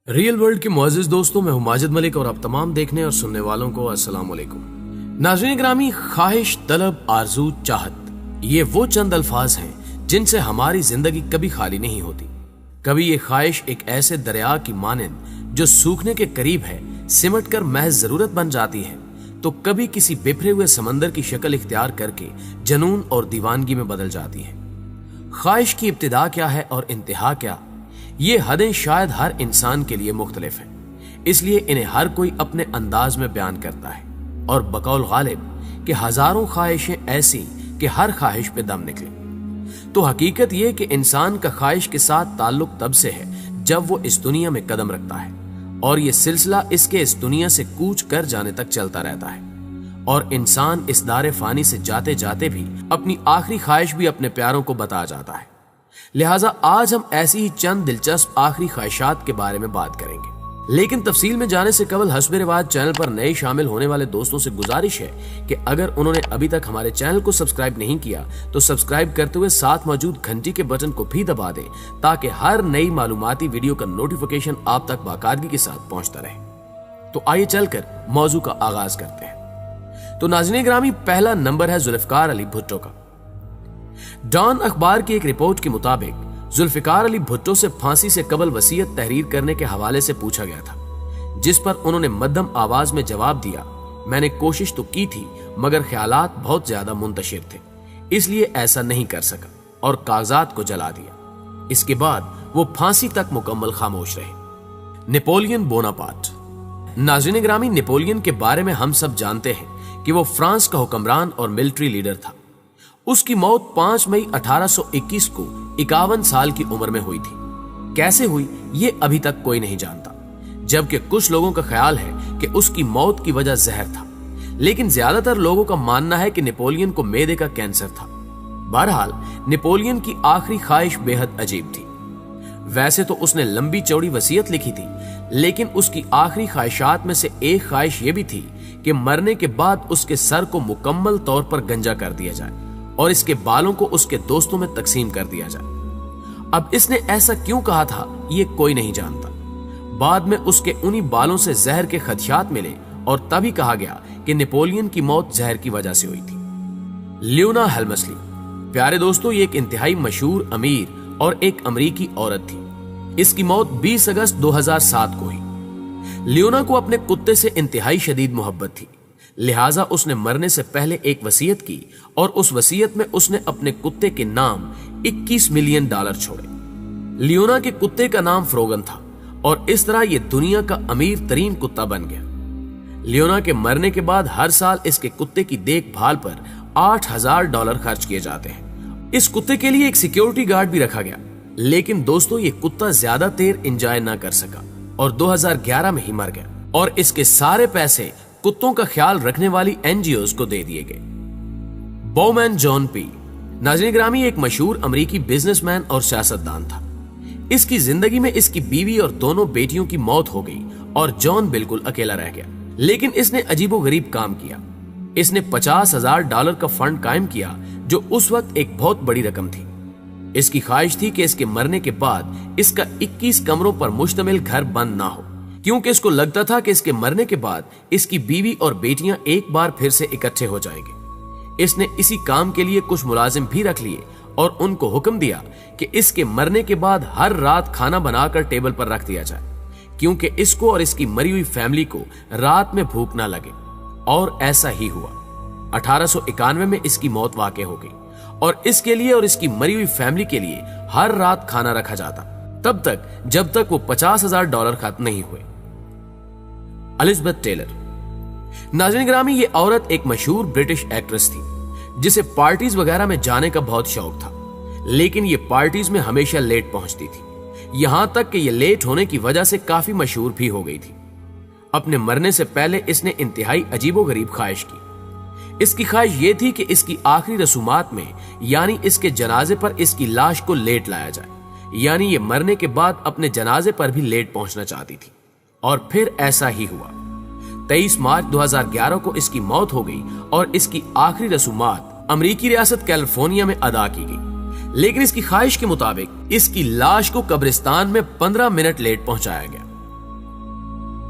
Real world کے معزز دوستوں، میں ہوں ماجد ملک اور آپ تمام دیکھنے اور سننے والوں کو السلام علیکم۔ ناظرین گرامی، خواہش، طلب، آرزو، چاہت، یہ وہ چند الفاظ ہیں جن سے ہماری زندگی کبھی خالی نہیں ہوتی۔ کبھی یہ خواہش ایک ایسے دریا کی مانند جو سوکھنے کے قریب ہے سمٹ کر محض ضرورت بن جاتی ہے، تو کبھی کسی بکھرے ہوئے سمندر کی شکل اختیار کر کے جنون اور دیوانگی میں بدل جاتی ہے۔ خواہش کی ابتدا کیا ہے اور انتہا کیا، یہ حدیں شاید ہر انسان کے لیے مختلف ہیں، اس لیے انہیں ہر کوئی اپنے انداز میں بیان کرتا ہے، اور بقول غالب کہ ہزاروں خواہشیں ایسی کہ ہر خواہش پہ دم نکلے۔ تو حقیقت یہ کہ انسان کا خواہش کے ساتھ تعلق تب سے ہے جب وہ اس دنیا میں قدم رکھتا ہے، اور یہ سلسلہ اس کے اس دنیا سے کوچ کر جانے تک چلتا رہتا ہے، اور انسان اس دار فانی سے جاتے جاتے بھی اپنی آخری خواہش بھی اپنے پیاروں کو بتا جاتا ہے۔ لہٰذا آج ہم ایسی ہی چند دلچسپ آخری خواہشات کے بارے میں بات کریں گے، لیکن تفصیل میں جانے سے قبل حسب رواج چینل پر نئے شامل ہونے والے دوستوں سے گزارش ہے کہ اگر انہوں نے ابھی تک ہمارے چینل کو سبسکرائب نہیں کیا تو سبسکرائب کرتے ہوئے ساتھ موجود گھنٹی کے بٹن کو بھی دبا دیں تاکہ ہر نئی معلوماتی ویڈیو کا نوٹیفیکیشن آپ تک باقاعدگی کے ساتھ پہنچتا رہے۔ تو آئیے چل کر موضوع کا آغاز کرتے ہیں۔ تو ناظرین گرامی، پہلا نمبر ہے ذوالفقار علی بھٹو کا۔ ڈان اخبار کی ایک رپورٹ کے مطابق ذوالفقار علی بھٹو سے پھانسی سے قبل وصیت تحریر کرنے کے حوالے سے پوچھا گیا تھا، جس پر انہوں نے مدھم آواز میں جواب دیا، میں نے کوشش تو کی تھی مگر خیالات بہت زیادہ منتشر تھے، اس لیے ایسا نہیں کر سکا، اور کاغذات کو جلا دیا۔ اس کے بعد وہ پھانسی تک مکمل خاموش رہے۔ نپولین بوناپارٹ۔ ناظرین گرامی، نپولین کے بارے میں ہم سب جانتے ہیں کہ وہ فرانس کا حکمران اور ملٹری لیڈر تھا۔ اس کی موت 5 مئی 1821 کو 51 سال کی عمر میں ہوئی تھی۔ کیسے ہوئی یہ ابھی تک کوئی نہیں جانتا، جبکہ کچھ لوگوں کا خیال ہے کہ اس کی موت کی وجہ زہر تھا، لیکن زیادہ تر لوگوں کا ماننا ہے کہ نپولین کو معدے کا کینسر تھا۔ بہرحال نپولین کی آخری خواہش بے حد عجیب تھی۔ ویسے تو اس نے لمبی چوڑی وصیت لکھی تھی، لیکن اس کی آخری خواہشات میں سے ایک خواہش یہ بھی تھی کہ مرنے کے بعد اس کے سر کو مکمل طور پر گنجا کر دیا جائے اور اس کے بالوں کو اس کے دوستوں میں تقسیم کر دیا جائے۔ اب اس نے ایسا کیوں کہا تھا یہ کوئی نہیں جانتا۔ بعد میں اس کے انہی بالوں سے زہر کے خدشات ملے اور تبھی کہا گیا کہ نپولین کی موت زہر کی وجہ سے ہوئی تھی۔ لیونا ہیلمسلی۔ پیارے دوستو، یہ ایک انتہائی مشہور امیر اور ایک امریکی عورت تھی۔ اس کی موت 20 اگست 2007 کو ہوئی۔ لیونا کو اپنے کتے سے انتہائی شدید محبت تھی، لہٰذا اس نے مرنے سے پہلے ایک وصیت کی، اور اس وصیت میں اس نے اپنے کتے کے نام $21 ملین چھوڑے۔ لیونا کے کتے کا نام فروگن تھا، اور اس طرح یہ دنیا کا امیر ترین کتا بن گیا۔ لیونا کے مرنے کے بعد ہر سال اس کے کتے کی دیکھ بھال پر $8,000 خرچ کیے جاتے ہیں۔ اس کتے کے لیے ایک سیکیورٹی گارڈ بھی رکھا گیا، لیکن دوستو یہ کتا زیادہ دیر انجوائے نہ کر سکا اور 2011 میں ہی مر گیا، اور اس کے سارے پیسے کتوں کا خیال رکھنے والی NGOs کو دے دیے گئے۔ بومین جان پی۔ ناظرین گرامی، ایک مشہور امریکی بزنس مین اور سیاستدان تھا۔ اس کی زندگی میں اس کی بیوی اور دونوں بیٹیوں کی موت ہو گئی اور جان بالکل اکیلا رہ گیا، لیکن اس نے عجیب و غریب کام کیا۔ اس نے $50,000 کا فنڈ قائم کیا، جو اس وقت ایک بہت بڑی رقم تھی۔ اس کی خواہش تھی کہ اس کے مرنے کے بعد اس کا 21 کمروں پر مشتمل گھر بند نہ ہو، کیونکہ اس کو لگتا تھا کہ اس کے مرنے کے بعد اس کی بیوی اور بیٹیاں ایک بار پھر سے اکٹھے ہو جائیں گے۔ اس نے اسی کام کے لیے کچھ ملازم بھی رکھ لیے اور ان کو حکم دیا کہ اس کے مرنے کے بعد ہر رات کھانا بنا کر ٹیبل پر رکھ دیا جائے، کیونکہ اس کو اور اس کی مری ہوئی فیملی کو رات میں بھوک نہ لگے، اور ایسا ہی ہوا۔ 1891 میں اس کی موت واقع ہو گئی، اور اس کے لیے اور اس کی مری ہوئی فیملی کے لیے ہر رات کھانا رکھا جاتا، تب تک جب تک وہ $50,000 ختم نہیں ہوئے۔ Elizabeth Taylor. ناظرین گرامی، یہ عورت ایک مشہور برٹش ایکٹریس تھی جسے پارٹیز وغیرہ میں جانے کا بہت شوق تھا، لیکن یہ پارٹیز میں ہمیشہ لیٹ پہنچتی تھی، یہاں تک کہ یہ لیٹ ہونے کی وجہ سے کافی مشہور بھی ہو گئی تھی۔ اپنے مرنے سے پہلے اس نے انتہائی عجیب و غریب خواہش کی۔ اس کی خواہش یہ تھی کہ اس کی آخری رسومات میں، یعنی اس کے جنازے پر، اس کی لاش کو لیٹ لایا جائے، یعنی یہ مرنے کے بعد اپنے جنازے پر بھی لیٹ پہنچنا چاہتی تھی، اور پھر ایسا ہی ہوا۔ 23 مارچ 2011 کو اس کی موت ہو گئی، اور اس کی آخری رسومات امریکی ریاست کیلیفورنیا میں ادا کی گئی، لیکن اس کی خواہش کے مطابق اس کی لاش کو قبرستان میں 15 منٹ لیٹ پہنچایا گیا۔